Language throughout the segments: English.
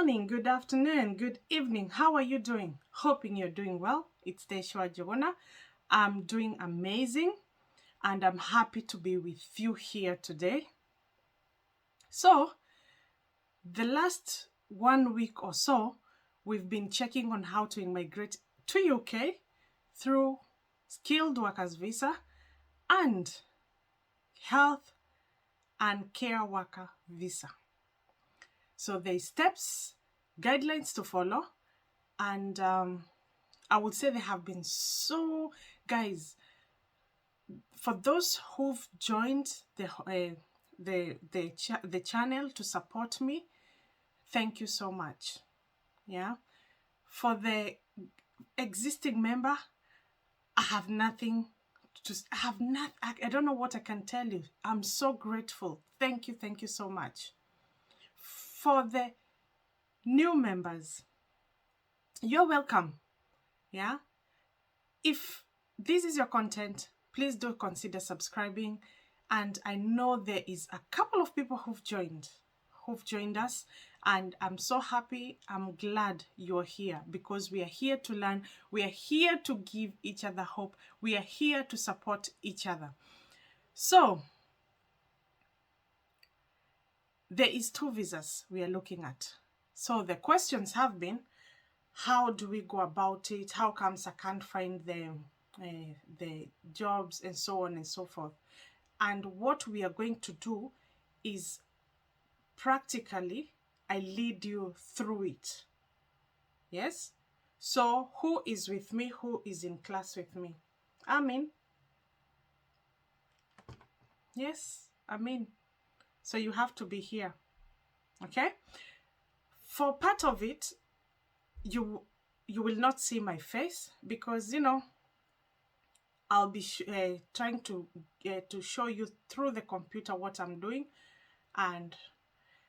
morning, good afternoon, good evening. How are you doing? Hoping you're doing well. It's Teshua Jogona. I'm doing amazing and I'm happy to be with you here today. So, the last 1 week or so, we've been checking on how to immigrate to UK through skilled workers visa and health and care worker visa. So there's steps, guidelines to follow, and I would say they have been so, guys. For those who've joined the channel to support me, thank you so much. Yeah. For the existing member, I have nothing to. I don't know what I can tell you. I'm so grateful. Thank you so much. For the new members, you're welcome. Yeah. If this is your content, please do consider subscribing. And I know there is a couple of people who've joined us, and I'm so happy. I'm glad you're here because we are here to learn. We are here to give each other hope. We are here to support each other. So there is 2 visas we are looking at. So the questions have been, how do we go about it? How comes I can't find the jobs and so on and so forth? And what we are going to do is practically, I lead you through it. Yes? So who is with me? Who is in class with me? Amin. Yes, Amin. So you have to be here. Okay? For part of it, you will not see my face because, I'll be trying to show you through the computer what I'm doing. And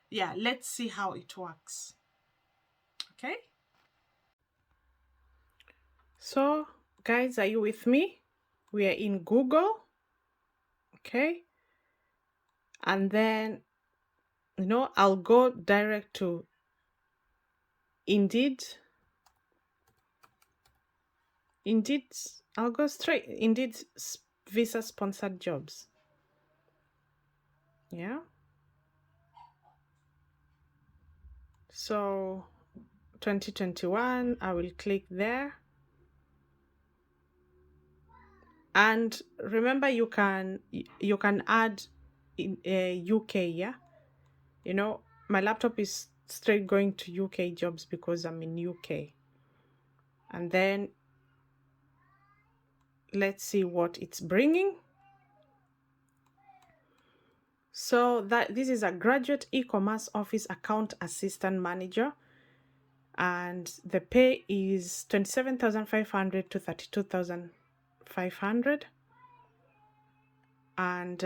yeah, let's see how it works. Okay? So, guys, are you with me? We are in Google. Okay? And then, I'll go direct to Indeed. I'll go straight. Indeed visa sponsored jobs. Yeah. So 2021, I will click there. And remember, you can add in UK, yeah? My laptop is straight going to UK jobs because I'm in UK. And then let's see what it's bringing. So this is a graduate e-commerce office account assistant manager, and the pay is 27,500 to 32,500, and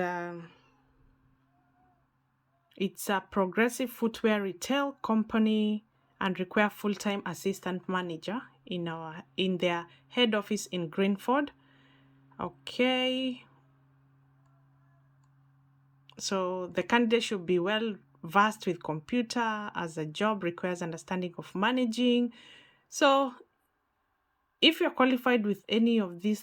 it's a progressive footwear retail company and require full-time assistant manager in their head office in Greenford. Okay. So the candidate should be well versed with computer, as a job requires understanding of managing. So if you're qualified with any of the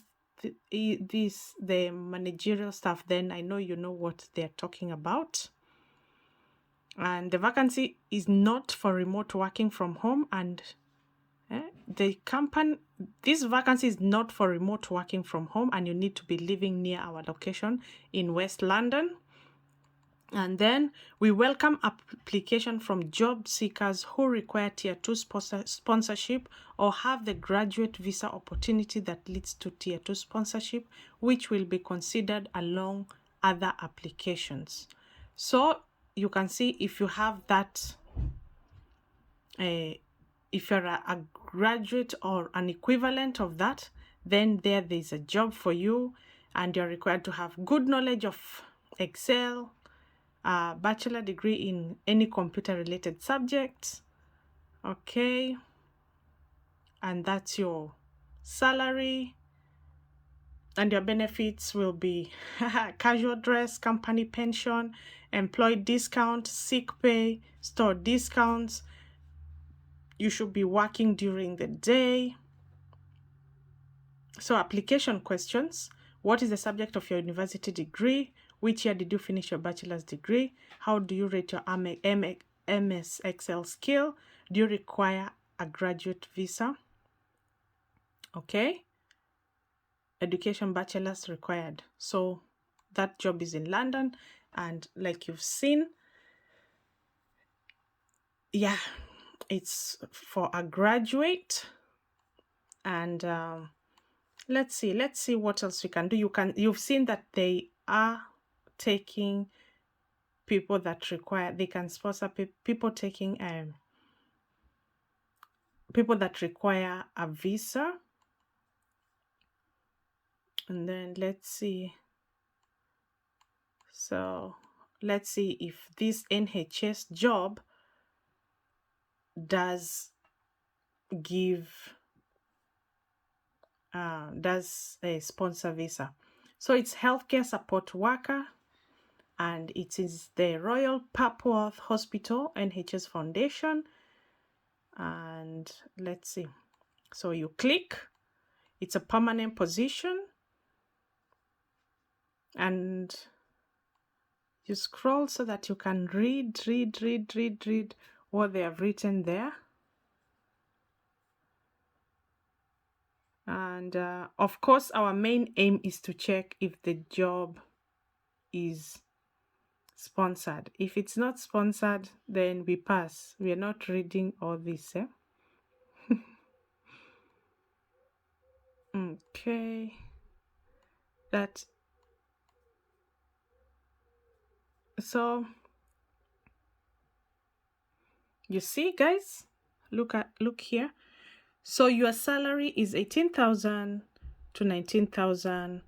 managerial stuff, then I know you know what they're talking about. And the vacancy is not for remote working from home, and this vacancy is not for remote working from home, and you need to be living near our location in West London. And then we welcome application from job seekers who require Tier 2 sponsorship or have the graduate visa opportunity that leads to Tier 2 sponsorship, which will be considered along other applications. So you can see if you have that, if you're a graduate or an equivalent of that, then there's a job for you, and you're required to have good knowledge of Excel, a bachelor degree in any computer related subjects. Okay, and that's your salary, and your benefits will be casual dress, company pension, employee discount, sick pay, store discounts, You should be working during the day. So application questions. What is the subject of your university degree? Which year did you finish your bachelor's degree? How do you rate your MS Excel skill? Do you require a graduate visa? Okay. Education bachelor's required. So that job is in London, and like you've seen, yeah, it's for a graduate. And let's see what else we can do. You've seen that they are taking people that require, they can sponsor people taking people that require a visa. And then let's see. So let's see if this NHS job does give does a sponsor visa. So it's healthcare support worker, and it is the Royal Papworth Hospital NHS Foundation. And let's see. So you click, it's a permanent position, and you scroll so that you can read what they have written there. And of course, our main aim is to check if the job is sponsored. If it's not sponsored, then we pass. We are not reading all this. Okay. That. So you see, guys, look here. So your salary is 18,000 to 19,000,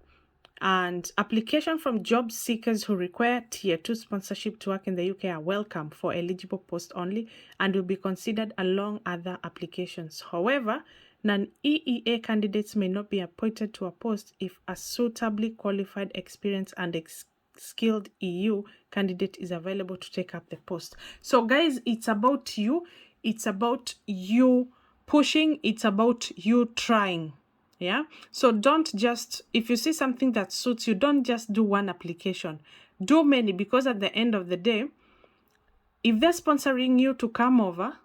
and application from job seekers who require tier 2 sponsorship to work in the UK are welcome for eligible posts only and will be considered along other applications. However, non-EEA candidates may not be appointed to a post if a suitably qualified, experienced and skilled EU candidate is available to take up the post. So guys, it's about you. It's about you pushing. It's about you trying. Yeah. So don't just, if you see something that suits you, don't just do one application. Do many, because at the end of the day, if they're sponsoring you to come over,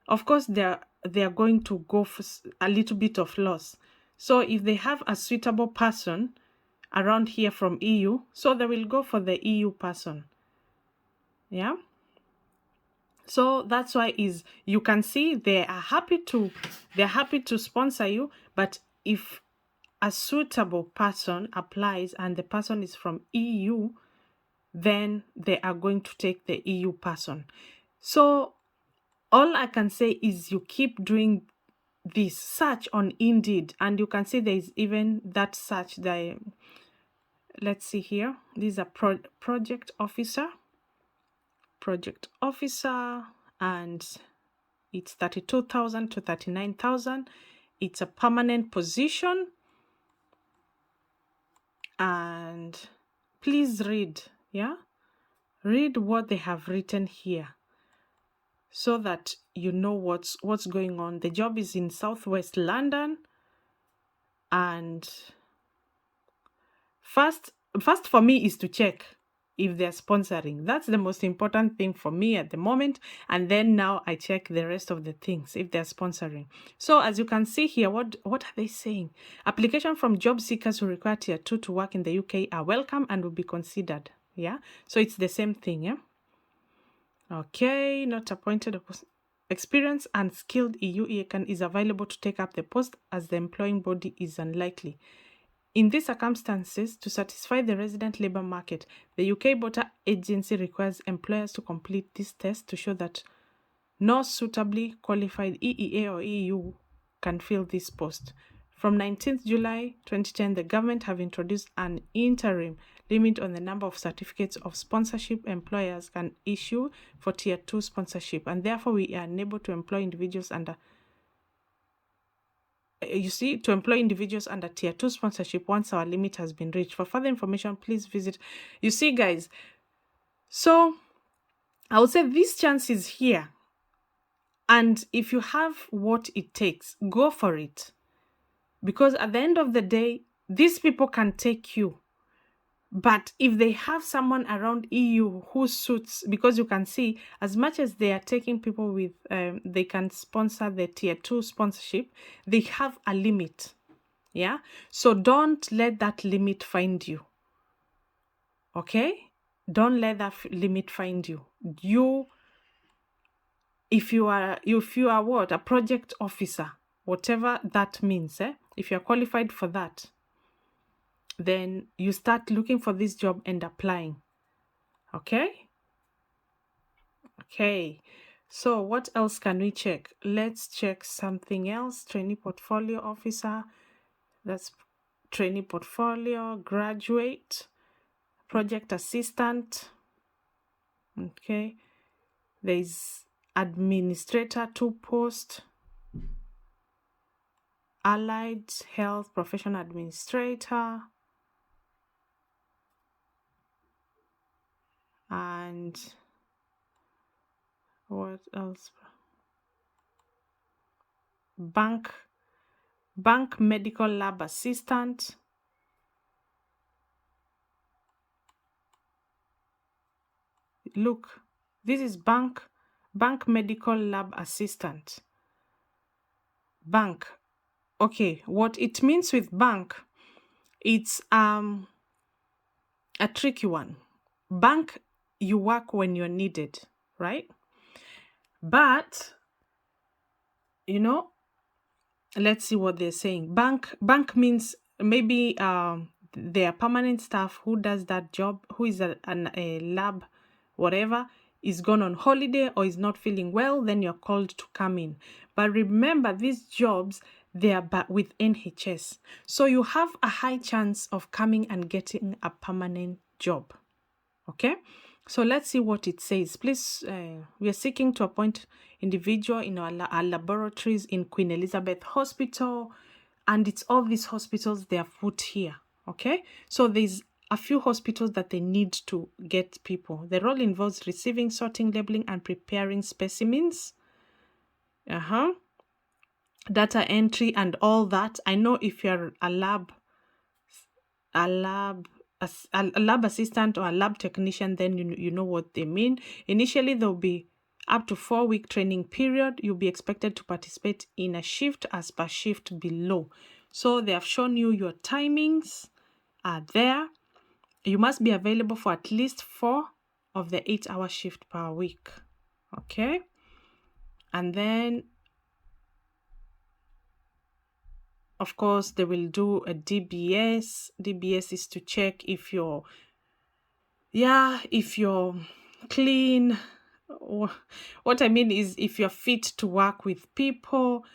of course they are going to go for a little bit of loss. So if they have a suitable person around here from EU, so they will go for the EU person. Yeah. So that's why you can see they're happy to sponsor you, but if a suitable person applies and the person is from EU, then they are going to take the EU person. So all I can say is you keep doing this search on Indeed, and you can see there is even that search there. Let's see here. These are project officer, and it's 32,000 to 39,000. It's a permanent position. And please read, yeah? Read what they have written here so that you know what's going on. The job is in Southwest London, and first for me is to check if they're sponsoring. That's the most important thing for me at the moment. And then now I check the rest of the things if they're sponsoring. So as you can see here, what are they saying? Application from job seekers who require tier 2 to work in the UK are welcome and will be considered. Yeah. So it's the same thing. Yeah. Okay. Not appointed. Experienced and skilled EU is available to take up the post as the employing body is unlikely. In these circumstances, to satisfy the resident labour market, the UK Border Agency requires employers to complete this test to show that no suitably qualified EEA or EU can fill this post. From 19th July 2010, the government have introduced an interim limit on the number of certificates of sponsorship employers can issue for Tier 2 sponsorship, and therefore we are unable to employ individuals under Tier 2 sponsorship once our limit has been reached. For further information, please visit. You see, guys, so I would say this chance is here. And if you have what it takes, go for it. Because at the end of the day, these people can take you. But if they have someone around EU who suits, because you can see, as much as they are taking people with, they can sponsor the tier 2 sponsorship, they have a limit. Yeah. So don't let that limit find you. Okay. Don't let that limit find you. If you are what? A project officer, whatever that means, if you're qualified for that, then you start looking for this job and applying. Okay? Okay. So what else can we check? Let's check something else. Trainee portfolio officer. That's trainee portfolio, graduate, project assistant. Okay. There's administrator 2 post, allied health professional administrator, and what else? Bank medical lab assistant. Look, this is bank medical lab assistant. Bank. Okay, what it means with bank, it's a tricky one. Bank, you work when you're needed, right? But let's see what they're saying. Bank means maybe their permanent staff who does that job, who is a lab, whatever, is gone on holiday or is not feeling well, then you're called to come in. But remember, these jobs, they are with NHS. So you have a high chance of coming and getting a permanent job. Okay? So let's see what it says. Please, we are seeking to appoint individual in our laboratories in Queen Elizabeth Hospital. And it's all these hospitals they have put here. Okay? So there's a few hospitals that they need to get people. The role involves receiving, sorting, labeling, and preparing specimens. Data entry and all that. I know if you're a lab assistant or a lab technician, then you know what they mean. Initially, there'll be up to 4-week training period. You'll be expected to participate in a shift as per shift below. So they have shown you your timings are there. You must be available for at least 4 of the 8-hour shift per week. Okay. And then, of course, they will do a DBS. DBS is to check if you're clean. What I mean is if you're fit to work with people.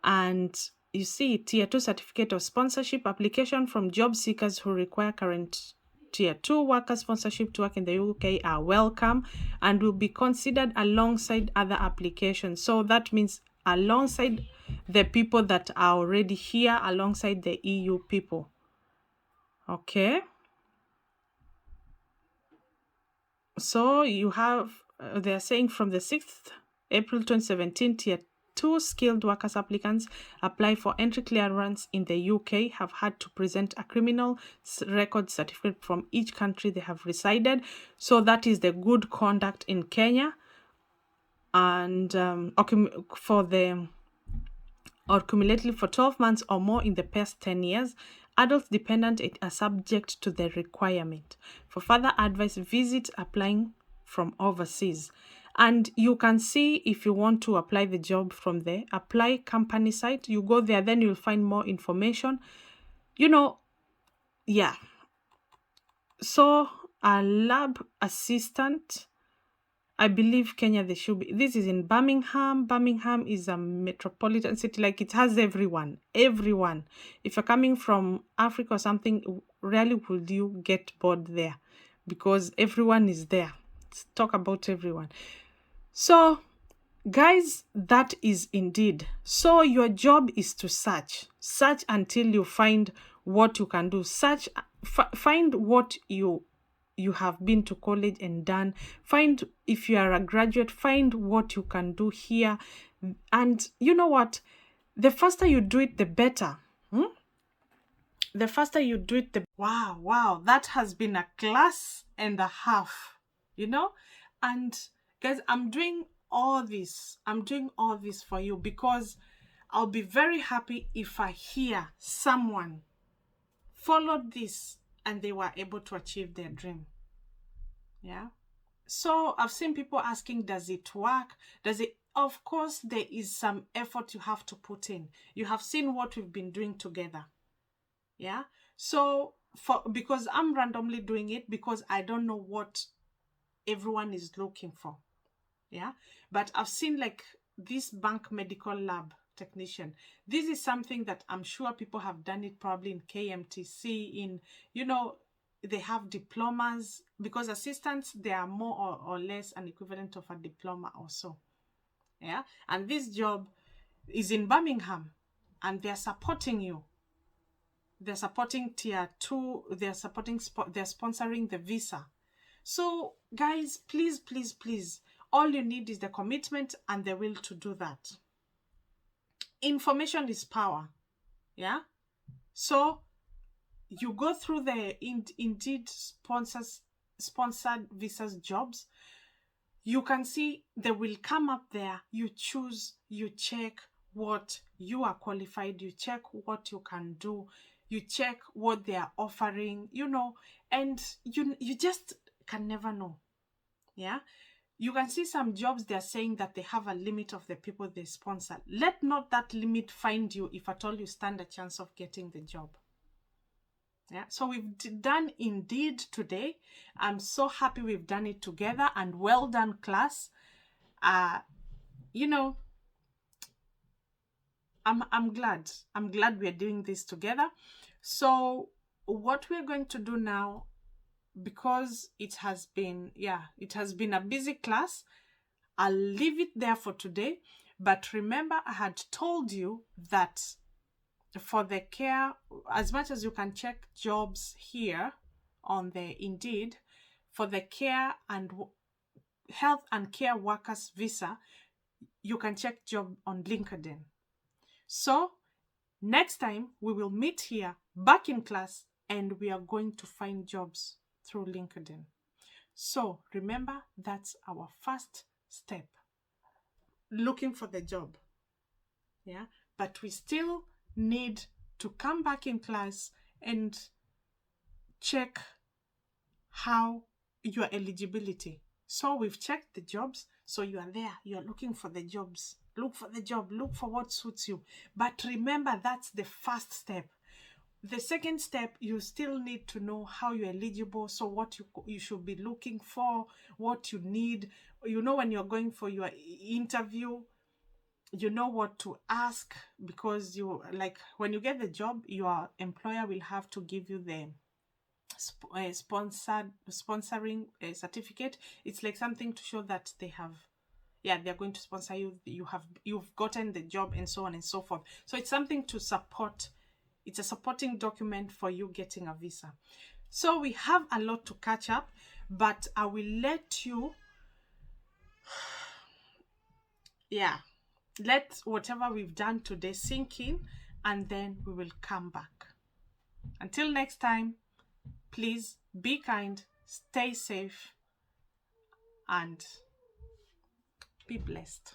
And you see, Tier 2 certificate of sponsorship application from job seekers who require current Tier 2 worker sponsorship to work in the UK are welcome and will be considered alongside other applications. So that means alongside the people that are already here, alongside the EU people. Okay. So you have, they're saying from the 6th April 2017, Tier 2 skilled workers applicants apply for entry clearance in the UK have had to present a criminal record certificate from each country they have resided. So that is the good conduct in Kenya. And or cumulatively for 12 months or more in the past 10 years. Adults dependent are subject to the requirement. For further advice, visit applying from overseas. And you can see if you want to apply the job from the apply company site. You go there, then you'll find more information. Yeah. So a lab assistant, I believe Kenya, they should be. This is in Birmingham. Birmingham is a metropolitan city. Like, it has everyone. If you're coming from Africa or something, rarely would you get bored there because everyone is there. Let's talk about everyone. So, guys, that is indeed. So your job is to search until you find what you can do. Find what you have been to college and done. Find, if you are a graduate, find what you can do here. And you know what? The faster you do it, the better. The faster you do it, the wow, that has been a class and a half, And guys, I'm doing all this. I'm doing all this for you because I'll be very happy if I hear someone followed this and they were able to achieve their dream. Yeah. So I've seen people asking, does it work? Does it? Of course, there is some effort you have to put in. You have seen what we've been doing together. Yeah. So because I'm randomly doing it because I don't know what everyone is looking for. Yeah. But I've seen like this bank medical lab technician. This is something that I'm sure people have done it probably in KMTC, they have diplomas, because assistants, they are more or less an equivalent of a diploma or so. Yeah. And this job is in Birmingham and they're supporting you. They're supporting tier 2. They're sponsoring the visa. So guys, please, please, please, all you need is the commitment and the will to do that. Information is power. Yeah. So you go through the Indeed sponsored visas jobs. You can see they will come up there. You choose, you check what you are qualified, you check what you can do, you check what they are offering, and you just can never know. Yeah. You can see some jobs, they're saying that they have a limit of the people they sponsor. Let not that limit find you if at all you stand a chance of getting the job. Yeah, so we've done Indeed today. I'm so happy we've done it together, and well done, class. I'm glad. I'm glad we're doing this together. So what we're going to do now, because it has been a busy class, I'll leave it there for today. But remember, I had told you that for the care, as much as you can check jobs here on the Indeed, for the care and health and care workers visa, you can check job on LinkedIn. So next time we will meet here back in class and we are going to find jobs through LinkedIn. So remember, that's our first step, looking for the job. Yeah, but we still need to come back in class and check how your eligibility. So we've checked the jobs. So you are there, you're looking for the jobs. Look for the job, look for what suits you. But remember, that's the first step. The second step, you still need to know how you're eligible. So what you should be looking for, what you need. When you're going for your interview, you know what to ask, because when you get the job, your employer will have to give you the sponsoring certificate. It's like something to show that they're going to sponsor you. You've gotten the job, and so on and so forth. So it's something to support. It's a supporting document for you getting a visa. So we have a lot to catch up, but I will let you let whatever we've done today sink in, and then we will come back. Until next time, please be kind, stay safe, and be blessed.